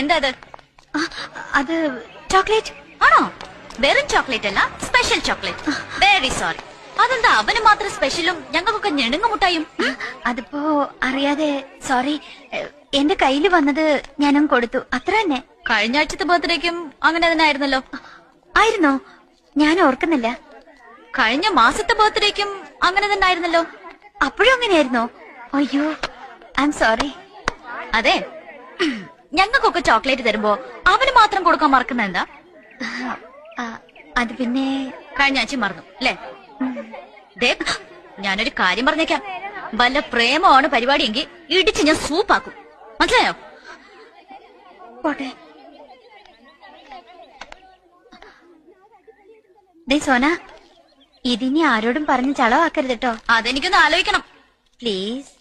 എന്താ അത്? അത് ചോക്ലേറ്റ് ആണോ? വെറും ചോക്ലേറ്റ് അല്ല, സ്പെഷ്യൽ ചോക്ലേറ്റ്. Very sorry. അതെന്താ അവന് മാത്രം സ്പെഷ്യലും ഞങ്ങൾക്കൊക്കെ ഞെടുങ്ങ മുട്ടായും? അതിപ്പോ അറിയാതെ സോറി. എന്റെ കയ്യിൽ വന്നത് ഞാനും കൊടുത്തു, അത്ര തന്നെ. കഴിഞ്ഞ ആഴ്ചത്തെ ബർത്ത്ഡേക്കും അങ്ങനെ തന്നെ ആയിരുന്നല്ലോ. ആയിരുന്നോ? ഞാൻ ഓർക്കുന്നില്ല. കഴിഞ്ഞ മാസത്തെ ബർത്ത്ഡേക്കും അങ്ങനെ തന്നെ ആയിരുന്നല്ലോ. അപ്പോഴും അങ്ങനെയായിരുന്നോ? അയ്യോ, ഐ എം സോറി. അതെ, ഞങ്ങൾക്കൊക്കെ ചോക്ലേറ്റ് തരുമ്പോ അവന് മാത്രം കൊടുക്കാൻ മറക്കുന്ന എന്താ? അത് പിന്നെ കഴിഞ്ഞ ആഴ്ച മറന്നു അല്ലേ? ഞാനൊരു കാര്യം പറഞ്ഞേക്കാം. വല്ല പ്രേമമാണ് പരിപാടിയെങ്കിൽ ഇടിച്ച് ഞാൻ സൂപ്പാക്കും. മനസ്സിലായോ? പോട്ടെ. ദേ സോന, ഇതിനി ആരോടും പറഞ്ഞ് ചളവാക്കരുത് കേട്ടോ. അതെനിക്കൊന്ന് ആലോചിക്കണം പ്ലീസ്.